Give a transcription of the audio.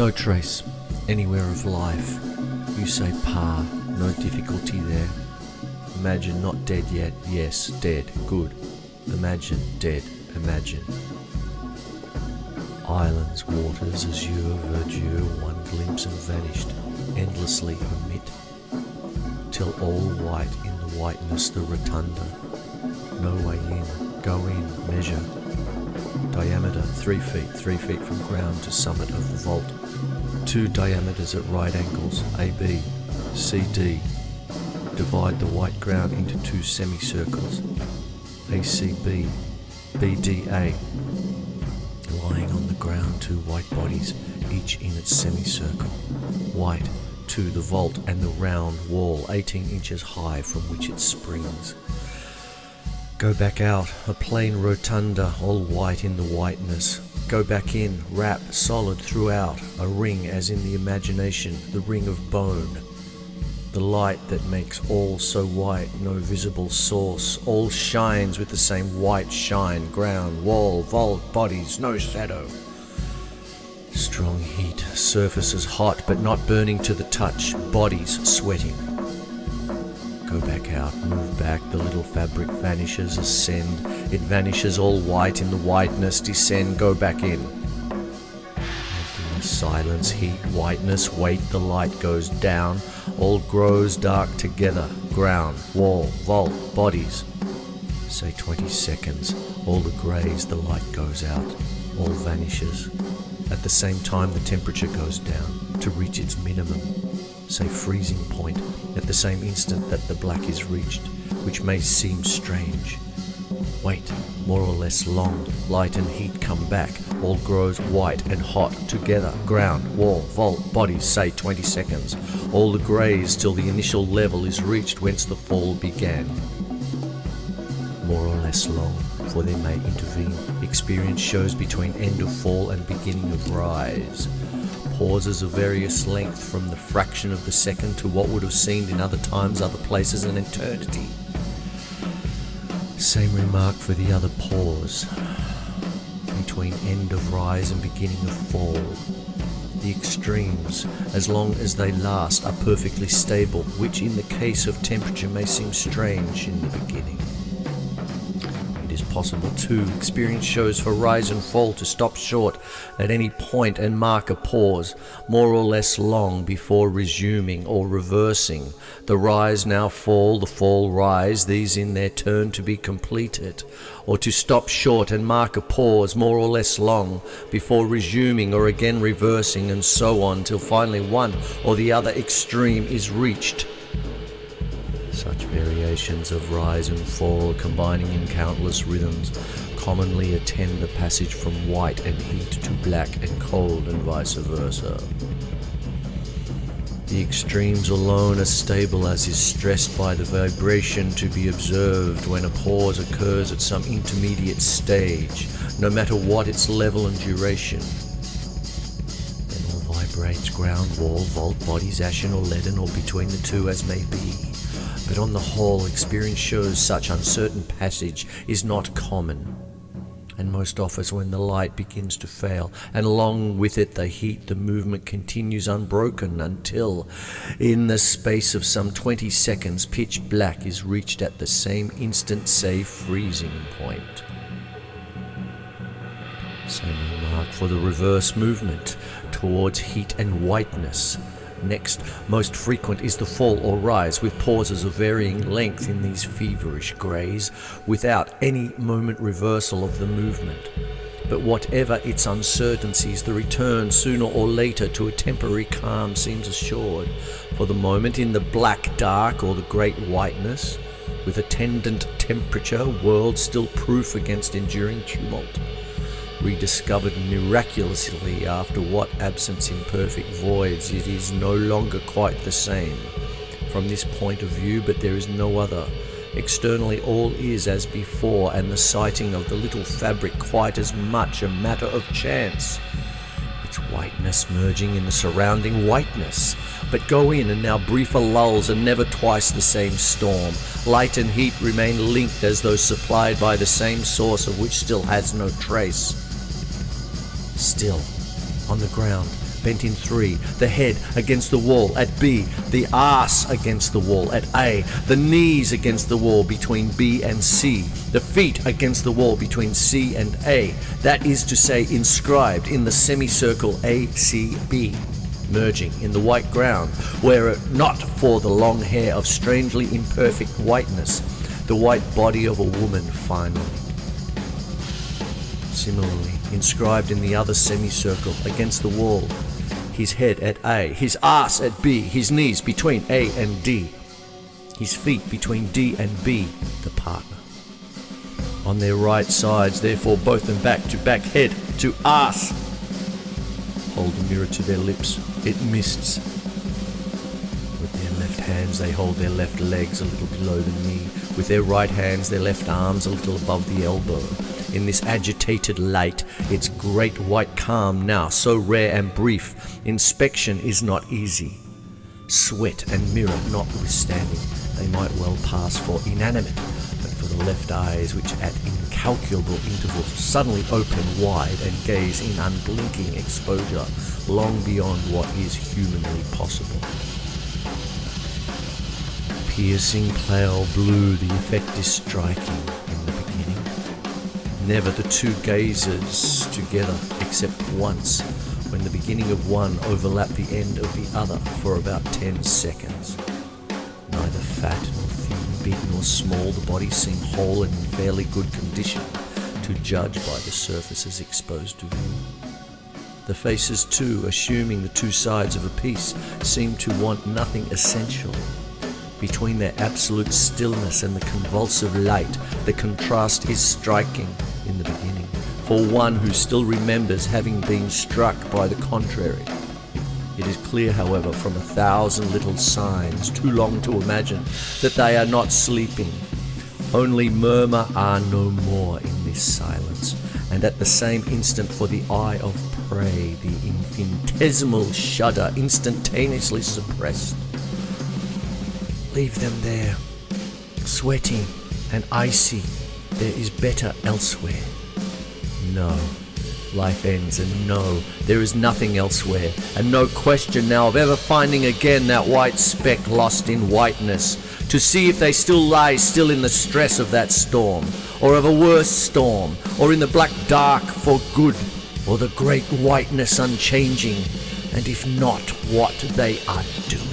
No trace anywhere of life. You say pa, no difficulty there. Imagine not dead yet, yes, dead, good. Imagine, dead, imagine. Islands, waters, azure, verdure, one glimpse and vanished, endlessly omit, till all white in the whiteness the rotunda. No way in, go in, measure. Diameter 3 feet, 3 feet from ground to summit of the vault. 2 diameters at right angles, AB, CD. Divide the white ground into 2 semicircles, ACB, BDA. Lying on the ground 2 white bodies, each in its semicircle. White, 2 the vault and the round wall, 18 inches high from which it springs. Go back out, a plain rotunda, all white in the whiteness. Go back in, wrap, solid throughout, a ring as in the imagination, the ring of bone. The light that makes all so white, no visible source, all shines with the same white shine, ground, wall, vault, bodies, no shadow. Strong heat, surfaces hot but not burning to the touch, bodies sweating. Go back out, move back, the little fabric vanishes, ascend, it vanishes all white in the whiteness, descend, go back in. Emptiness, silence, heat, whiteness, weight, the light goes down, all grows dark together, ground, wall, vault, bodies. Say 20 seconds, all the greys, the light goes out, all vanishes. At the same time the temperature goes down to reach its minimum. Say freezing point, at the same instant that the black is reached, which may seem strange. Wait, more or less long, light and heat come back, all grows white and hot together, ground, wall, vault, bodies, say 20 seconds, all the greys till the initial level is reached whence the fall began. More or less long, for they may intervene, experience shows between end of fall and beginning of rise. Pauses of various length from the fraction of the second to what would have seemed in other times, other places, an eternity. Same remark for the other pause, between end of rise and beginning of fall. The extremes, as long as they last, are perfectly stable, which in the case of temperature may seem strange in the beginning. It is possible too, experience shows for rise and fall to stop short at any point and mark a pause, more or less long, before resuming or reversing. The rise now fall, the fall rise, these in their turn to be completed, or to stop short and mark a pause, more or less long, before resuming or again reversing, and so on, till finally one or the other extreme is reached. Such variations of rise and fall, combining in countless rhythms, commonly attend the passage from white and heat to black and cold, and vice versa. The extremes alone are stable, as is stressed by the vibration to be observed when a pause occurs at some intermediate stage, no matter what its level and duration. Then all vibrates, ground, wall, vault, bodies, ashen or leaden, or between the two as may be. But on the whole, experience shows such uncertain passage is not common, and most offers when the light begins to fail, and along with it the heat, the movement continues unbroken until, in the space of some 20 seconds, pitch black is reached at the same instant, save freezing point. Same remark for the reverse movement towards heat and whiteness. Next, most frequent is the fall or rise, with pauses of varying length in these feverish greys, without any moment reversal of the movement. But whatever its uncertainties, the return sooner or later to a temporary calm seems assured. For the moment in the black dark or the great whiteness, with attendant temperature, world still proof against enduring tumult. Rediscovered miraculously after what absence in perfect voids, it is no longer quite the same from this point of view, but there is no other. Externally all is as before, and the sighting of the little fabric quite as much a matter of chance, its whiteness merging in the surrounding whiteness. But go in, and now briefer lulls, and never twice the same storm. Light and heat remain linked as though supplied by the same source, of which still has no trace. Still, on the ground, bent in 3, the head against the wall at B, the arse against the wall at A, the knees against the wall between B and C, the feet against the wall between C and A, that is to say, inscribed in the semicircle ACB, merging in the white ground, were it not for the long hair of strangely imperfect whiteness, the white body of a woman finally. Similarly, inscribed in the other semicircle against the wall, his head at A, his arse at B, his knees between A and D, his feet between D and B, the partner. On their right sides, therefore, both them back to back, head to arse. Hold the mirror to their lips, it mists. With their left hands they hold their left legs a little below the knee, with their right hands their left arms a little above the elbow. In this agitated light, its great white calm now so rare and brief, inspection is not easy. Sweat and mirror notwithstanding, they might well pass for inanimate, but for the left eyes which at incalculable intervals suddenly open wide and gaze in unblinking exposure long beyond what is humanly possible. Piercing pale blue, the effect is striking in the beginning. Never the two gazers together, except once, when the beginning of one overlapped the end of the other for about 10 seconds. Neither fat nor thin, big nor small, the bodies seem whole and in fairly good condition, to judge by the surfaces exposed to view. The faces too, assuming the two sides of a piece, seem to want nothing essential. Between their absolute stillness and the convulsive light, the contrast is striking in the beginning, for one who still remembers having been struck by the contrary. It is clear, however, from 1,000 little signs, too long to imagine, that they are not sleeping. Only murmur are no more in this silence, and at the same instant for the eye of prey, the infinitesimal shudder instantaneously suppressed. Leave them there, sweating and icy. There is better elsewhere. No, life ends, and no, there is nothing elsewhere, and no question now of ever finding again that white speck lost in whiteness, to see if they still lie still in the stress of that storm, or of a worse storm, or in the black dark for good, or the great whiteness unchanging, and if not, what they are doing.